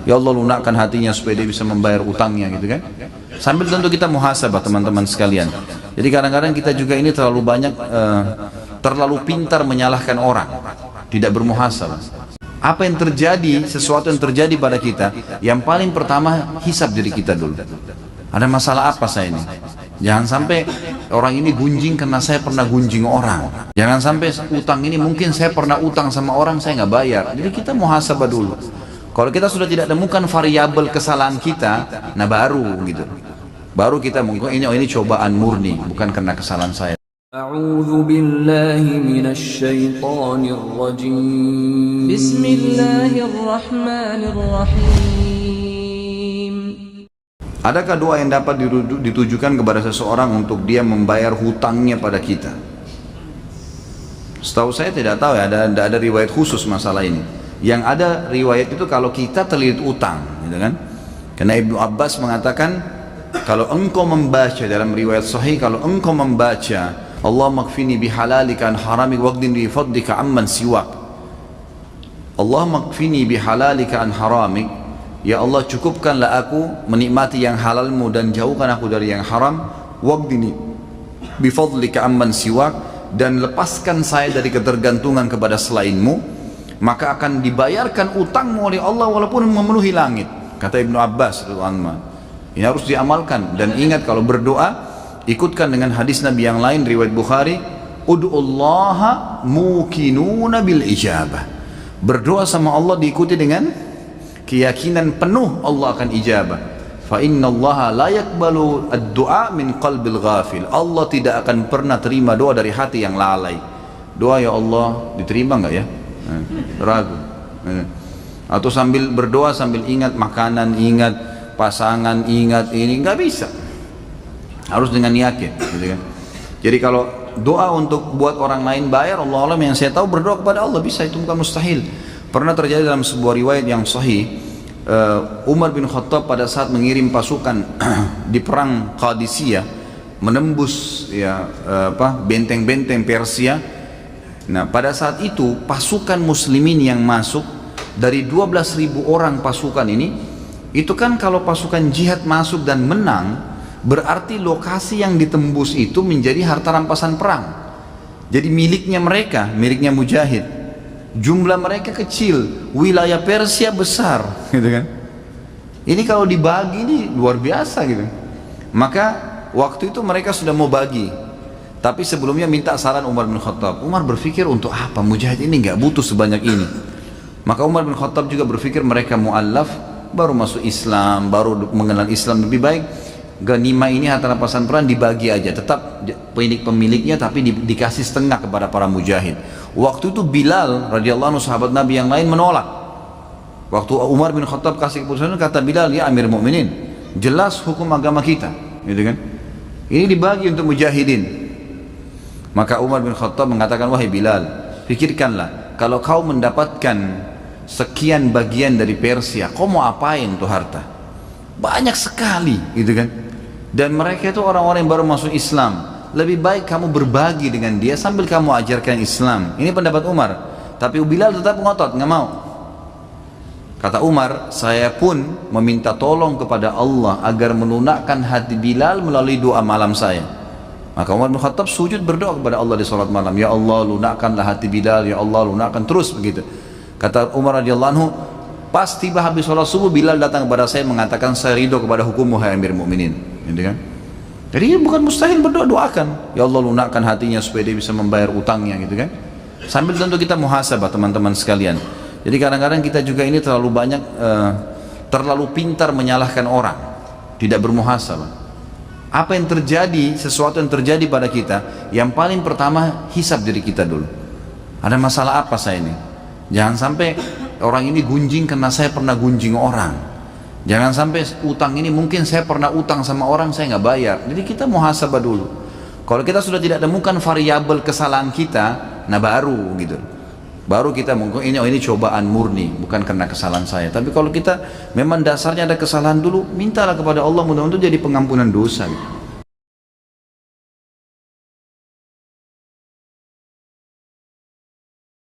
Ya Allah lunakkan hatinya supaya dia bisa membayar utangnya gitu kan. Sambil tentu kita muhasabah teman-teman sekalian. Jadi kadang-kadang kita juga ini terlalu banyak terlalu pintar menyalahkan orang, tidak bermuhasabah. Apa yang terjadi, sesuatu yang terjadi pada kita, yang paling pertama hisab diri kita dulu. Ada masalah apa saya ini? Jangan sampai orang ini gunjing karena saya pernah gunjing orang. Jangan sampai utang ini mungkin saya pernah utang sama orang saya nggak bayar. Jadi kita muhasabah dulu. Kalau kita sudah tidak temukan variabel kesalahan kita, nah baru gitu. Baru kita mungkin ini cobaan murni, bukan karena kesalahan saya. A'udzu billahi minasy syaithanir rajim. Bismillahirrahmanirrahim. Adakah doa yang dapat ditujukan kepada seseorang untuk dia membayar hutangnya pada kita? Setahu saya tidak tahu ya, ada riwayat khusus masalah ini. Yang ada riwayat itu kalau kita terlilit utang, gitu kan? Karena Ibnu Abbas mengatakan kalau engkau membaca dalam riwayat sahih, kalau engkau membaca Allah makfini bihalalika an haramik waqdin bi fadlika amman siwak. Allah makfini bihalalika an haramik. Ya Allah cukupkanlah aku menikmati yang halalmu dan jauhkan aku dari yang haram. Waqdini bi fadlika amman siwak, dan lepaskan saya dari ketergantungan kepada selainmu, maka akan dibayarkan utangmu oleh Allah walaupun memenuhi langit. Kata Ibnu Abbas radhiyallahu anhu. Ini harus diamalkan, dan ingat kalau berdoa ikutkan dengan hadis Nabi yang lain riwayat Bukhari, ud'ullaha mukinuna bil ijabah. Berdoa sama Allah diikuti dengan keyakinan penuh Allah akan ijabah. Fa innallaha la yaqbalu ad-du'a min qalbil ghafil. Allah tidak akan pernah terima doa dari hati yang lalai. Doa ya Allah diterima enggak ya? Ragu. Atau sambil berdoa sambil ingat makanan, ingat pasangan, ingat ini, nggak bisa. Harus dengan yakin, gitu kan. Jadi kalau doa untuk buat orang lain bayar, Allah alam yang saya tahu berdoa kepada Allah bisa, itu bukan mustahil. Pernah terjadi dalam sebuah riwayat yang sahih, Umar bin Khattab pada saat mengirim pasukan di perang Qadisiyah, menembus ya benteng-benteng Persia. Nah pada saat itu pasukan muslimin yang masuk dari 12.000 orang pasukan ini, itu kan kalau pasukan jihad masuk dan menang, berarti lokasi yang ditembus itu menjadi harta rampasan perang. Jadi miliknya mereka, miliknya mujahid. Jumlah mereka kecil, wilayah Persia besar, gitu kan. Ini kalau dibagi ini luar biasa gitu. Maka waktu itu mereka sudah mau bagi, tapi sebelumnya minta saran Umar bin Khattab. Umar berpikir untuk apa, mujahid ini nggak butuh sebanyak ini. Maka Umar bin Khattab juga berpikir mereka mu'allaf, baru masuk Islam, baru mengenal Islam, lebih baik ganima ini harta rampasan perang dibagi aja, tetap pemiliknya tapi dikasih setengah kepada para mujahid. Waktu itu Bilal radhiyallahu anhu sahabat Nabi yang lain menolak. Waktu Umar bin Khattab kasih keputusan, kata Bilal, ya Amir Mukminin, jelas hukum agama kita, gitu kan? Ini dibagi untuk mujahidin. Maka Umar bin Khattab mengatakan, wahai Bilal, pikirkanlah, kalau kau mendapatkan sekian bagian dari Persia, kau mau apain tuh harta? Banyak sekali, gitu kan? Dan mereka itu orang-orang yang baru masuk Islam. Lebih baik kamu berbagi dengan dia sambil kamu ajarkan Islam. Ini pendapat Umar. Tapi Bilal tetap ngotot, nggak mau. Kata Umar, saya pun meminta tolong kepada Allah agar melunakkan hati Bilal melalui doa malam saya. Maka Umar bin Khattab sujud berdoa kepada Allah di salat malam, ya Allah lunakkanlah hati Bilal, ya Allah lunakkan, terus begitu. Kata Umar radhiyallahu anhu, pas tiba habis sholat subuh, Bilal datang kepada saya mengatakan, saya ridho kepada hukummu hai Amir Mukminin, gitu kan? Jadi bukan mustahil berdoa, doakan ya Allah lunakkan hatinya supaya dia bisa membayar utangnya, gitu kan? Sambil tentu kita muhasabah teman-teman sekalian. Jadi kadang-kadang kita juga ini terlalu banyak terlalu pintar menyalahkan orang, tidak bermuhasabah. Apa yang terjadi, sesuatu yang terjadi pada kita, yang paling pertama hisab diri kita dulu. Ada masalah apa saya ini? Jangan sampai orang ini gunjing karena saya pernah gunjing orang. Jangan sampai utang ini mungkin saya pernah utang sama orang saya nggak bayar. Jadi kita muhasabah dulu. Kalau kita sudah tidak temukan variabel kesalahan kita, nah baru gitu. Baru kita mungkin ini cobaan murni, bukan karena kesalahan saya. Tapi kalau kita memang dasarnya ada kesalahan dulu, mintalah kepada Allah mudah-mudahan jadi pengampunan dosa. Gitu.